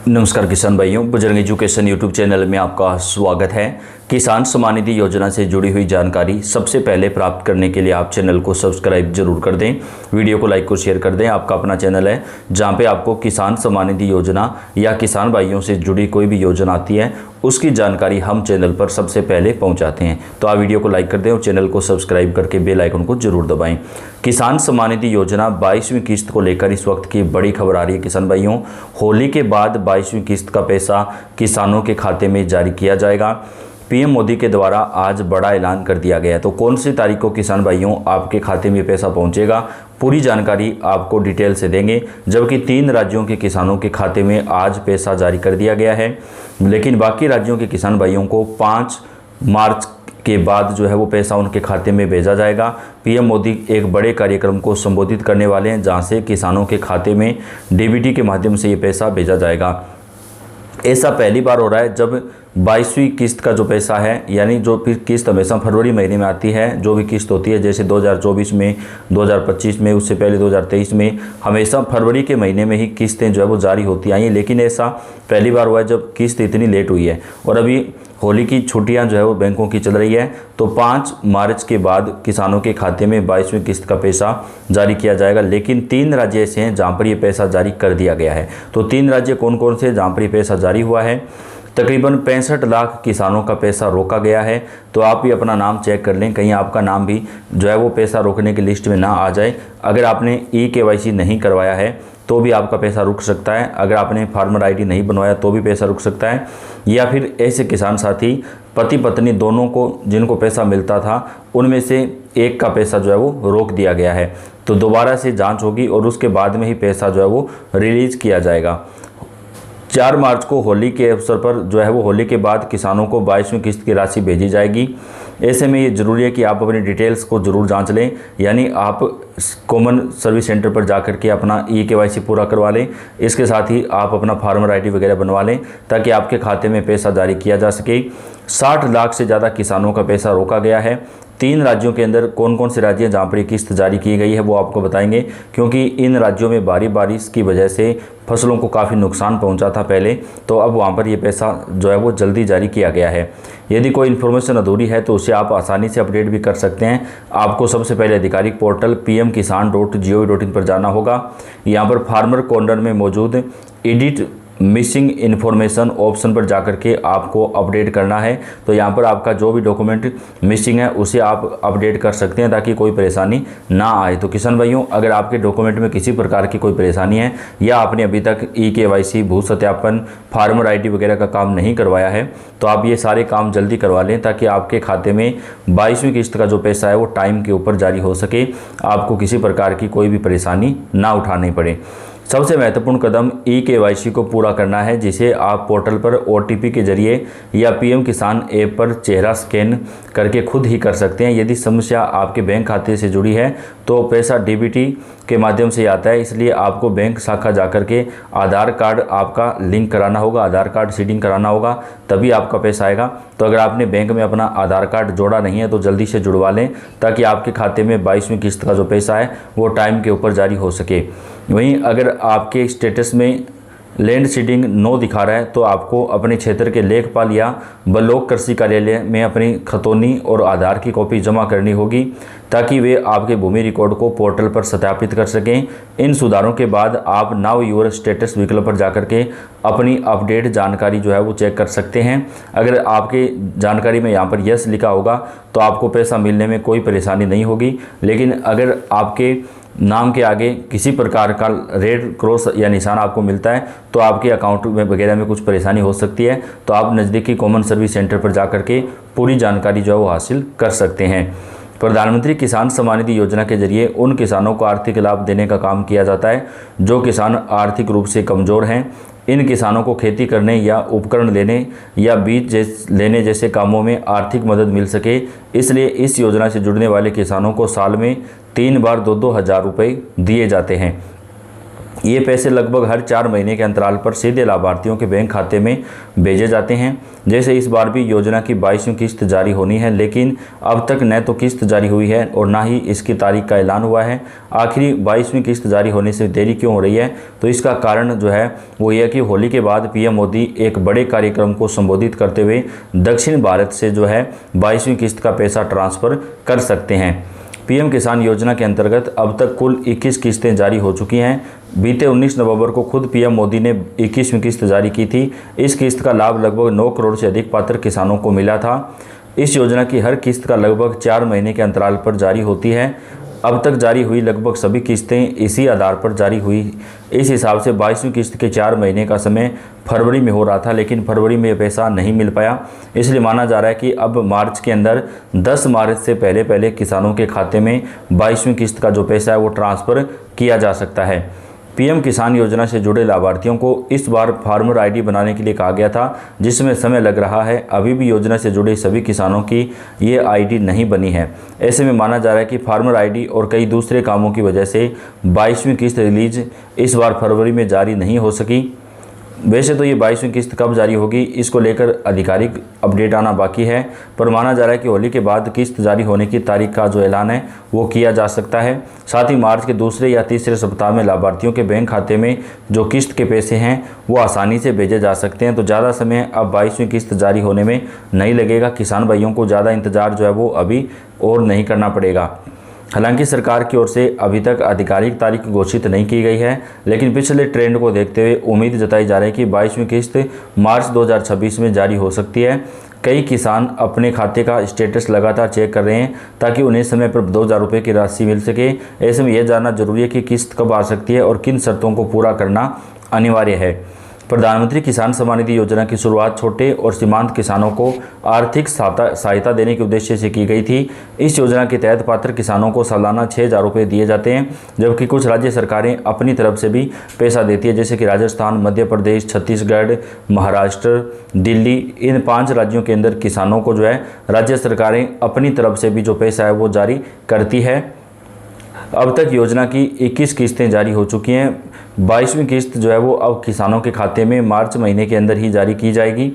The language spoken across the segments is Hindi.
नमस्कार किसान भाइयों, बजरंग एजुकेशन यूट्यूब चैनल में आपका स्वागत है। किसान सम्मान निधि योजना से जुड़ी हुई जानकारी सबसे पहले प्राप्त करने के लिए आप चैनल को सब्सक्राइब जरूर कर दें, वीडियो को लाइक और शेयर कर दें। आपका अपना चैनल है जहां पे आपको किसान सम्मान निधि योजना या किसान भाइयों से जुड़ी कोई भी योजना आती है उसकी जानकारी हम चैनल पर सबसे पहले पहुंचाते हैं। तो आप वीडियो को लाइक कर दें और चैनल को सब्सक्राइब करके बेल आइकन को जरूर दबाएं। किसान सम्मान निधि योजना 22वीं किस्त को लेकर इस वक्त की बड़ी खबर आ रही है किसान भाइयों। होली के बाद 22वीं किस्त का पैसा किसानों के खाते में जारी किया जाएगा। पीएम मोदी के द्वारा आज बड़ा ऐलान कर दिया गया है। तो कौन सी तारीख को किसान भाइयों आपके खाते में पैसा पहुंचेगा, पूरी जानकारी आपको डिटेल से देंगे। जबकि 3 राज्यों के किसानों के खाते में आज पैसा जारी कर दिया गया है, लेकिन बाकी राज्यों के किसान भाइयों को 5 मार्च के बाद जो है वो पैसा उनके खाते में भेजा जाएगा। पीएम मोदी एक बड़े कार्यक्रम को संबोधित करने वाले हैं जहां से किसानों के खाते में डीबीटी के माध्यम से ये पैसा भेजा जाएगा। ऐसा पहली बार हो रहा है जब 22वीं किस्त का जो पैसा है, यानी जो फिर किस्त हमेशा फरवरी महीने में आती है, जो भी किस्त होती है जैसे 2024 में, 2025 में, उससे पहले 2023 में, हमेशा फरवरी के महीने में ही किस्तें जो है वो जारी होती आई हैं। लेकिन ऐसा पहली बार हुआ है जब किस्त इतनी लेट हुई है। और अभी होली की छुट्टियां जो है वो बैंकों की चल रही है, तो 5 मार्च के बाद किसानों के खाते में 22वीं किस्त का पैसा जारी किया जाएगा। लेकिन 3 राज्य ऐसे हैं जहां पर ये पैसा जारी कर दिया गया है। तो 3 राज्य कौन कौन से जहां पर ये पैसा जारी हुआ है? तकरीबन 65 लाख किसानों का पैसा रोका गया है। तो आप भी अपना नाम चेक कर लें, कहीं आपका नाम भी जो है वो पैसा रोकने की लिस्ट में ना आ जाए। अगर आपने EKYC नहीं करवाया है तो भी आपका पैसा रुक सकता है। अगर आपने फार्मर ID नहीं बनवाया तो भी पैसा रुक सकता है। या फिर ऐसे किसान साथी पति पत्नी दोनों को जिनको पैसा मिलता था उनमें से एक का पैसा जो है वो रोक दिया गया है। तो दोबारा से जांच होगी और उसके बाद में ही पैसा जो है वो रिलीज किया जाएगा। 4 मार्च को होली के अवसर पर जो है वो होली के बाद किसानों को 22वीं किस्त की राशि भेजी जाएगी। ऐसे में ये ज़रूरी है कि आप अपनी डिटेल्स को ज़रूर जांच लें, यानी आप कॉमन सर्विस सेंटर पर जाकर के अपना EKYC पूरा करवा लें। इसके साथ ही आप अपना फार्मर ID वगैरह बनवा लें ताकि आपके खाते में पैसा जारी किया जा सके। 60 लाख से ज़्यादा किसानों का पैसा रोका गया है। 3 राज्यों के अंदर कौन कौन से राज्य हैं जहाँ पर ये किस्त जारी की गई है वो आपको बताएंगे, क्योंकि इन राज्यों में भारी बारिश की वजह से फसलों को काफ़ी नुकसान पहुंचा था पहले, तो अब वहाँ पर ये पैसा जो है वो जल्दी जारी किया गया है। यदि कोई इन्फॉर्मेशन अधूरी है तो उसे आप आसानी से अपडेट भी कर सकते हैं। आपको सबसे पहले आधिकारिक पोर्टल pmkisan.gov.in पर जाना होगा। यहाँ पर फार्मर कॉर्नर में मौजूद एडिट मिसिंग इन्फॉर्मेशन ऑप्शन पर जाकर के आपको अपडेट करना है। तो यहाँ पर आपका जो भी डॉक्यूमेंट मिसिंग है उसे आप अपडेट कर सकते हैं ताकि कोई परेशानी ना आए। तो किसान भाइयों, अगर आपके डॉक्यूमेंट में किसी प्रकार की कोई परेशानी है या आपने अभी तक EKYC, भू सत्यापन, फार्मर ID वगैरह का काम नहीं करवाया है तो आप ये सारे काम जल्दी करवा लें ताकि आपके खाते में 22वीं किस्त का जो पैसा है वो टाइम के ऊपर जारी हो सके, आपको किसी प्रकार की कोई भी परेशानी ना उठानी पड़े। सबसे महत्वपूर्ण कदम EKYC को पूरा करना है, जिसे आप पोर्टल पर OTP के जरिए या PM किसान ऐप पर चेहरा स्कैन करके खुद ही कर सकते हैं। यदि समस्या आपके बैंक खाते से जुड़ी है तो पैसा DBT के माध्यम से आता है, इसलिए आपको बैंक शाखा जाकर के आधार कार्ड आपका लिंक कराना होगा, आधार कार्ड सीडिंग कराना होगा, तभी आपका पैसा आएगा। तो अगर आपने बैंक में अपना आधार कार्ड जोड़ा नहीं है तो जल्दी से जुड़वा लें ताकि आपके खाते में 22वीं किस्त का जो पैसा है वो टाइम के ऊपर जारी हो सके। वहीं अगर आपके स्टेटस में लैंड सीडिंग नो दिखा रहा है तो आपको अपने क्षेत्र के लेखपाल या ब्लॉक कृषि कार्यालय में अपनी खतौनी और आधार की कॉपी जमा करनी होगी ताकि वे आपके भूमि रिकॉर्ड को पोर्टल पर सत्यापित कर सकें। इन सुधारों के बाद आप नाउ योर स्टेटस विकल्प पर जाकर के अपनी अपडेट जानकारी जो है वो चेक कर सकते हैं। अगर आपके जानकारी में यहाँ पर यस लिखा होगा तो आपको पैसा मिलने में कोई परेशानी नहीं होगी। लेकिन अगर आपके नाम के आगे किसी प्रकार का रेड क्रॉस या निशान आपको मिलता है तो आपके अकाउंट में वगैरह में कुछ परेशानी हो सकती है। तो आप नज़दीकी कॉमन सर्विस सेंटर पर जाकर के पूरी जानकारी जो है वो हासिल कर सकते हैं। प्रधानमंत्री किसान सम्मान निधि योजना के जरिए उन किसानों को आर्थिक लाभ देने का काम किया जाता है जो किसान आर्थिक रूप से कमज़ोर हैं। इन किसानों को खेती करने या उपकरण लेने या बीज लेने जैसे कामों में आर्थिक मदद मिल सके, इसलिए इस योजना से जुड़ने वाले किसानों को साल में 3 बार 2-2 हज़ार रुपये दिए जाते हैं। ये पैसे लगभग हर 4 महीने के अंतराल पर सीधे लाभार्थियों के बैंक खाते में भेजे जाते हैं। जैसे इस बार भी योजना की 22वीं किस्त जारी होनी है, लेकिन अब तक न तो किस्त जारी हुई है और ना ही इसकी तारीख का ऐलान हुआ है। आखिरी 22वीं किस्त जारी होने से देरी क्यों हो रही है? तो इसका कारण जो है वो ये है कि होली के बाद पीएम मोदी एक बड़े कार्यक्रम को संबोधित करते हुए दक्षिण भारत से जो है 22वीं किस्त का पैसा ट्रांसफ़र कर सकते हैं। पीएम किसान योजना के अंतर्गत अब तक कुल 21 किस्तें जारी हो चुकी हैं। बीते 19 नवंबर को खुद पीएम मोदी ने 21वीं किस्त जारी की थी। इस किस्त का लाभ लगभग 9 करोड़ से अधिक पात्र किसानों को मिला था। इस योजना की हर किस्त का लगभग 4 महीने के अंतराल पर जारी होती है। अब तक जारी हुई लगभग सभी किस्तें इसी आधार पर जारी हुई। इस हिसाब से 22वीं किस्त के 4 महीने का समय फरवरी में हो रहा था, लेकिन फरवरी में यह पैसा नहीं मिल पाया। इसलिए माना जा रहा है कि अब मार्च के अंदर 10 मार्च से पहले किसानों के खाते में 22वीं किस्त का जो पैसा है वो ट्रांसफ़र किया जा सकता है। पीएम किसान योजना से जुड़े लाभार्थियों को इस बार फार्मर आईडी बनाने के लिए कहा गया था, जिसमें समय लग रहा है। अभी भी योजना से जुड़े सभी किसानों की ये आईडी नहीं बनी है। ऐसे में माना जा रहा है कि फार्मर आईडी और कई दूसरे कामों की वजह से 22वीं किस्त रिलीज इस बार फरवरी में जारी नहीं हो सकी। वैसे तो ये 22वीं किस्त कब जारी होगी, इसको लेकर आधिकारिक अपडेट आना बाकी है, पर माना जा रहा है कि होली के बाद किस्त जारी होने की तारीख का जो ऐलान है वो किया जा सकता है। साथ ही मार्च के दूसरे या तीसरे सप्ताह में लाभार्थियों के बैंक खाते में जो किस्त के पैसे हैं वो आसानी से भेजे जा सकते हैं। तो ज़्यादा समय अब 22वीं किस्त जारी होने में नहीं लगेगा। किसान भाइयों को ज़्यादा इंतज़ार जो है वो अभी और नहीं करना पड़ेगा। हालांकि सरकार की ओर से अभी तक आधिकारिक तारीख घोषित नहीं की गई है, लेकिन पिछले ट्रेंड को देखते हुए उम्मीद जताई जा रही है कि 22वीं किस्त मार्च 2026 में जारी हो सकती है। कई किसान अपने खाते का स्टेटस लगातार चेक कर रहे हैं ताकि उन्हें समय पर 2000 रुपये की राशि मिल सके। ऐसे में यह जानना जरूरी है कि किस्त कब आ सकती है और किन शर्तों को पूरा करना अनिवार्य है। प्रधानमंत्री किसान सम्मान निधि योजना की शुरुआत छोटे और सीमांत किसानों को आर्थिक सहायता देने के उद्देश्य से की गई थी। इस योजना के तहत पात्र किसानों को सालाना 6000 रुपये दिए जाते हैं, जबकि कुछ राज्य सरकारें अपनी तरफ से भी पैसा देती है, जैसे कि राजस्थान, मध्य प्रदेश, छत्तीसगढ़, महाराष्ट्र, दिल्ली। इन 5 राज्यों के अंदर किसानों को जो है राज्य सरकारें अपनी तरफ से भी जो पैसा है वो जारी करती है। अब तक योजना की 21 किस्तें जारी हो चुकी हैं। 22वीं किस्त जो है वो अब किसानों के खाते में मार्च महीने के अंदर ही जारी की जाएगी।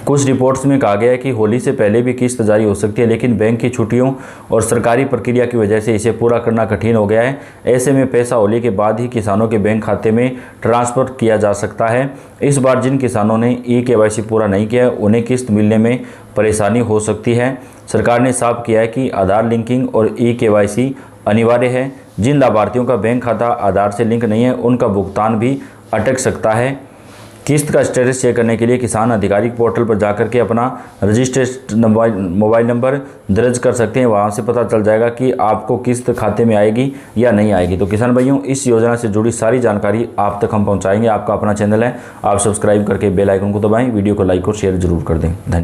कुछ रिपोर्ट्स में कहा गया है कि होली से पहले भी किस्त जारी हो सकती है, लेकिन बैंक की छुट्टियों और सरकारी प्रक्रिया की वजह से इसे पूरा करना कठिन हो गया है। ऐसे में पैसा होली के बाद ही किसानों के बैंक खाते में ट्रांसफ़र किया जा सकता है। इस बार जिन किसानों ने KYC पूरा नहीं किया उन्हें किस्त मिलने में परेशानी हो सकती है। सरकार ने साफ किया है कि आधार लिंकिंग और KYC अनिवार्य है। जिन लाभार्थियों का बैंक खाता आधार से लिंक नहीं है उनका भुगतान भी अटक सकता है। किस्त का स्टेटस चेक करने के लिए किसान आधिकारिक पोर्टल पर जाकर के अपना रजिस्टर्ड मोबाइल नंबर दर्ज कर सकते हैं। वहां से पता चल जाएगा कि आपको किस्त खाते में आएगी या नहीं आएगी। तो किसान भाइयों, इस योजना से जुड़ी सारी जानकारी आप तक हम पहुंचाएंगे। आपका अपना चैनल है, आप सब्सक्राइब करके बेल आइकन को दबाएं, वीडियो को लाइक और शेयर जरूर कर दें। धन्यवाद।